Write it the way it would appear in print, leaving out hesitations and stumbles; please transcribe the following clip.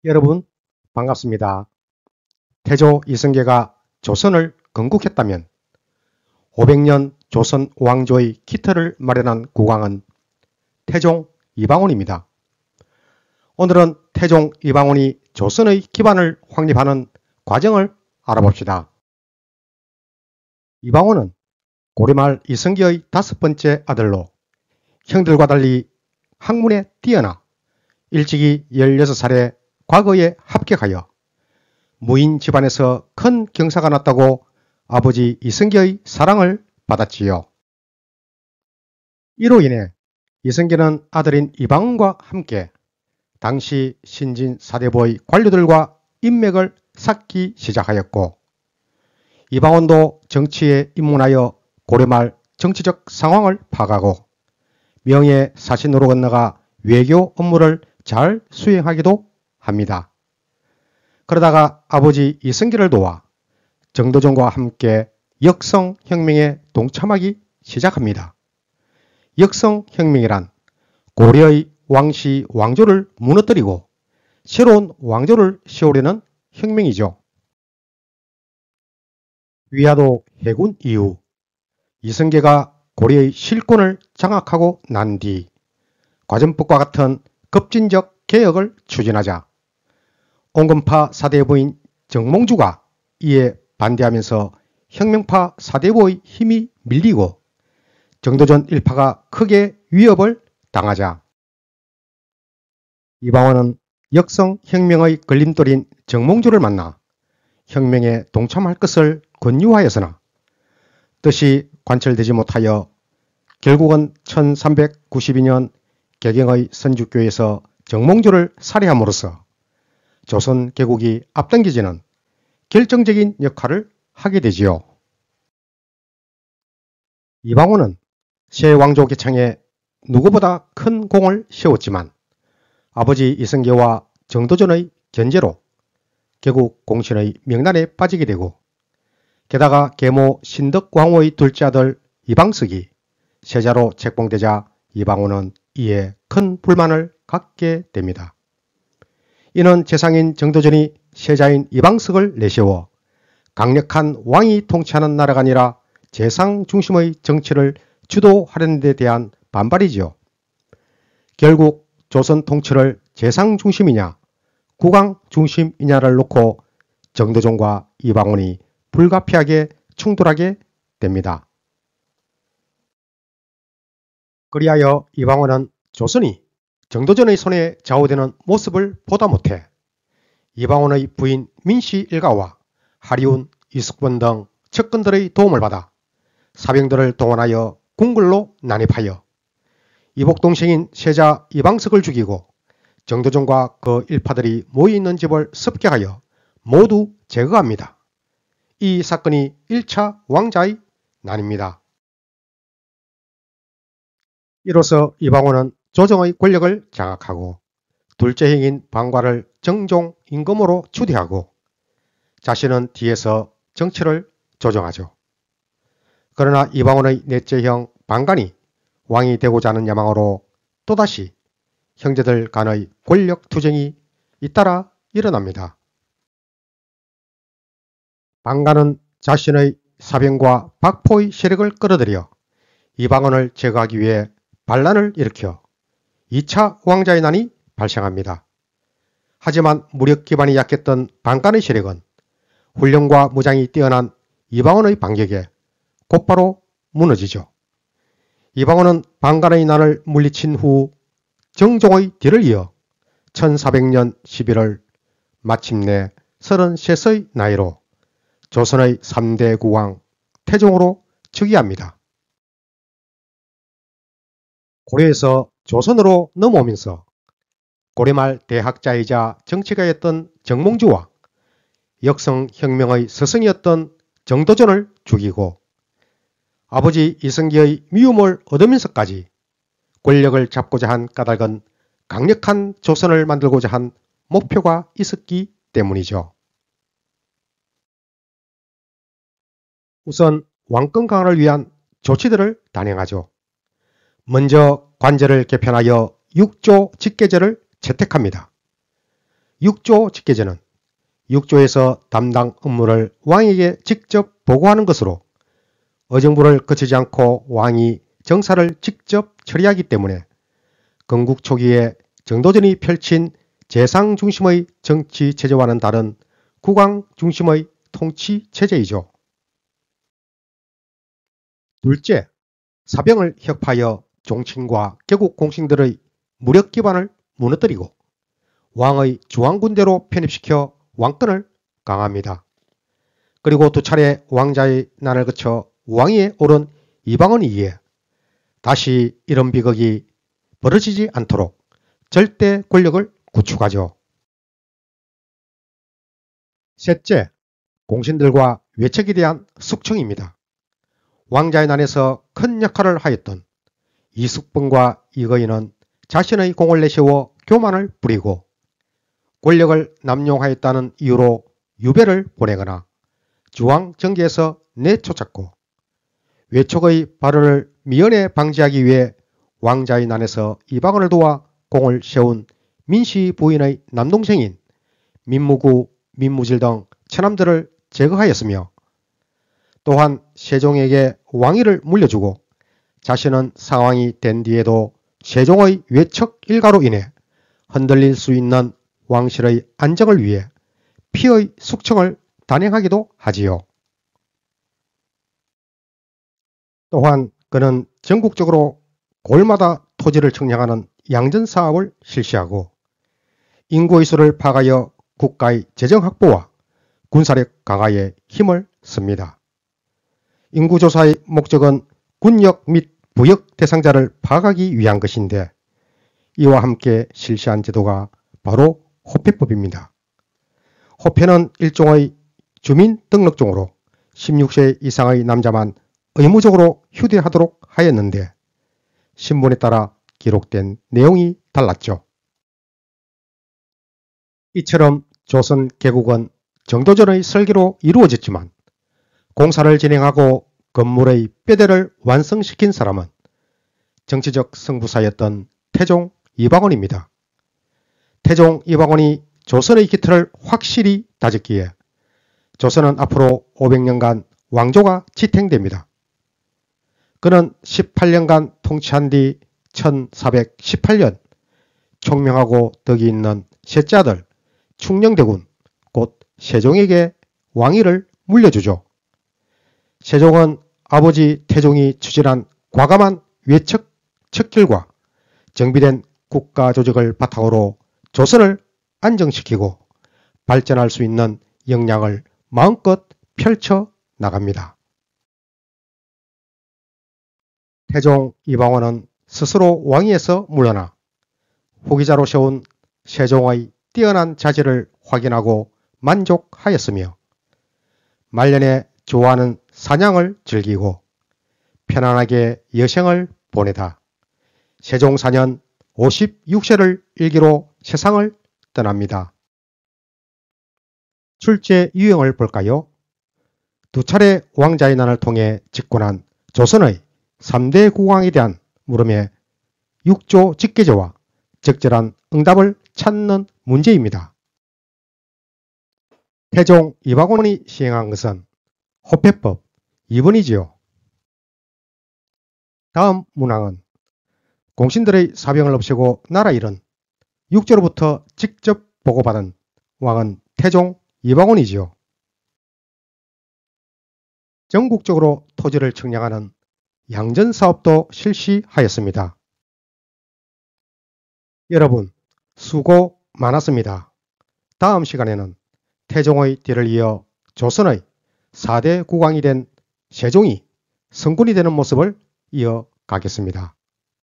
여러분 반갑습니다. 태조 이성계가 조선을 건국했다면 500년 조선 왕조의 기틀을 마련한 국왕은 태종 이방원입니다. 오늘은 태종 이방원이 조선의 기반을 확립하는 과정을 알아봅시다. 이방원은 고려말 이성계의 5번째 아들로 형들과 달리 학문에 뛰어나 일찍이 16살에 과거에 합격하여 무인 집안에서 큰 경사가 났다고 아버지 이성계의 사랑을 받았지요. 이로 인해 이성계는 아들인 이방원과 함께 당시 신진 사대부의 관료들과 인맥을 쌓기 시작하였고, 이방원도 정치에 입문하여 고려말 정치적 상황을 파악하고 명예사신으로 건너가 외교 업무를 잘 수행하기도 합니다. 그러다가 아버지 이성계를 도와 정도전과 함께 역성혁명에 동참하기 시작합니다. 역성혁명이란 고려의 왕씨 왕조를 무너뜨리고 새로운 왕조를 세우려는 혁명이죠. 위화도 해군 이후 이성계가 고려의 실권을 장악하고 난 뒤 과전법과 같은 급진적 개혁을 추진하자 온건파 사대부인 정몽주가 이에 반대하면서 혁명파 사대부의 힘이 밀리고 정도전 일파가 크게 위협을 당하자 이방원은 역성혁명의 걸림돌인 정몽주를 만나 혁명에 동참할 것을 권유하였으나 뜻이 관철되지 못하여 결국은 1392년 개경의 선주교에서 정몽주를 살해함으로써 조선 개국이 앞당겨지는 결정적인 역할을 하게 되지요. 이방원은 새 왕조 개창에 누구보다 큰 공을 세웠지만 아버지 이성계와 정도전의 견제로 개국 공신의 명단에 빠지게 되고, 게다가 계모 신덕광후의 둘째 아들 이방석이 세자로 책봉되자 이방원은 이에 큰 불만을 갖게 됩니다. 이는 재상인 정도전이 세자인 이방석을 내세워 강력한 왕이 통치하는 나라가 아니라 재상 중심의 정치를 주도하려는 데 대한 반발이지요. 결국 조선 통치를 재상 중심이냐 국왕 중심이냐를 놓고 정도전과 이방원이 불가피하게 충돌하게 됩니다. 그리하여 이방원은 조선이 정도전의 손에 좌우되는 모습을 보다 못해 이방원의 부인 민씨 일가와 하리운, 이숙본 등 측근들의 도움을 받아 사병들을 동원하여 궁궐로 난입하여 이복동생인 세자 이방석을 죽이고 정도전과 그 일파들이 모여있는 집을 습격하여 모두 제거합니다. 이 사건이 1차 왕자의 난입니다. 이로써 이방원은 조정의 권력을 장악하고 둘째 형인 방과를 정종 임금으로 추대하고 자신은 뒤에서 정치를 조정하죠. 그러나 이방원의 넷째 형 방간이 왕이 되고자 하는 야망으로 또다시 형제들 간의 권력 투쟁이 잇따라 일어납니다. 방간은 자신의 사병과 박포의 세력을 끌어들여 이방원을 제거하기 위해 반란을 일으켜 2차 왕자의 난이 발생합니다. 하지만 무력 기반이 약했던 방간의 세력은 훈련과 무장이 뛰어난 이방원의 반격에 곧바로 무너지죠. 이방원은 방간의 난을 물리친 후 정종의 뒤를 이어 1400년 11월 마침내 33의 나이로 조선의 3대 국왕 태종으로 즉위합니다. 고려에서 조선으로 넘어오면서 고려말 대학자이자 정치가였던 정몽주와 역성혁명의 스승이었던 정도전을 죽이고 아버지 이성계의 미움을 얻으면서까지 권력을 잡고자 한 까닭은 강력한 조선을 만들고자 한 목표가 있었기 때문이죠. 우선 왕권 강화를 위한 조치들을 단행하죠. 먼저 관제를 개편하여 6조 직계제를 채택합니다. 6조 직계제는 6조에서 담당 업무를 왕에게 직접 보고하는 것으로 의정부를 거치지 않고 왕이 정사를 직접 처리하기 때문에 건국 초기에 정도전이 펼친 재상 중심의 정치 체제와는 다른 국왕 중심의 통치 체제이죠. 둘째, 사병을 혁파하여 종친과 개국 공신들의 무력 기반을 무너뜨리고 왕의 중앙군대로 편입시켜 왕권을 강화합니다. 그리고 두 차례 왕자의 난을 거쳐 왕위에 오른 이방원 이후에 다시 이런 비극이 벌어지지 않도록 절대 권력을 구축하죠. 셋째, 공신들과 외척에 대한 숙청입니다. 왕자의 난에서 큰 역할을 하였던 이숙봉과 이거인은 자신의 공을 내세워 교만을 부리고 권력을 남용하였다는 이유로 유배를 보내거나 주왕 정계에서 내쫓았고 외척의 발언을 미연에 방지하기 위해 왕자의 난에서 이방원을 도와 공을 세운 민씨 부인의 남동생인 민무구, 민무질 등 처남들을 제거하였으며 또한 세종에게 왕위를 물려주고 자신은 상황이 된 뒤에도 세종의 외척 일가로 인해 흔들릴 수 있는 왕실의 안정을 위해 피의 숙청을 단행하기도 하지요. 또한 그는 전국적으로 골마다 토지를 청량하는 양전사업을 실시하고 인구의 수를 파악하여 국가의 재정 확보와 군사력 강화에 힘을 씁니다. 인구조사의 목적은 군역 및 부역 대상자를 파악하기 위한 것인데 이와 함께 실시한 제도가 바로 호패법입니다. 호패는 일종의 주민등록증으로 16세 이상의 남자만 의무적으로 휴대하도록 하였는데 신분에 따라 기록된 내용이 달랐죠. 이처럼 조선 개국은 정도전의 설계로 이루어졌지만 공사를 진행하고 건물의 뼈대를 완성시킨 사람은 정치적 승부사였던 태종 이방원입니다. 태종 이방원이 조선의 기틀을 확실히 다졌기에 조선은 앞으로 500년간 왕조가 지탱됩니다. 그는 18년간 통치한 뒤 1418년 총명하고 덕이 있는 셋째 아들 충녕대군 곧 세종에게 왕위를 물려주죠. 세종은 아버지 태종이 추진한 과감한 외척 척결과 정비된 국가 조직을 바탕으로 조선을 안정시키고 발전할 수 있는 역량을 마음껏 펼쳐 나갑니다. 태종 이방원은 스스로 왕위에서 물러나 후기자로 세운 세종의 뛰어난 자질을 확인하고 만족하였으며 말년에 좋아하는 사냥을 즐기고 편안하게 여생을 보내다 세종 4년 56세를 일기로 세상을 떠납니다. 출제 유형을 볼까요? 두 차례 왕자의 난을 통해 집권한 조선의 3대 국왕에 대한 물음에 6조 직계제와 적절한 응답을 찾는 문제입니다. 태종 이방원이 시행한 것은 호패법 2번이지요. 다음 문항은 공신들의 사병을 없애고 나라 일은 6조로부터 직접 보고받은 왕은 태종 이방원이지요. 전국적으로 토지를 청량하는 양전사업도 실시하였습니다. 여러분 수고 많았습니다. 다음 시간에는 태종의 뒤를 이어 조선의 4대 국왕이 된 세종이 성군이 되는 모습을 이어가겠습니다.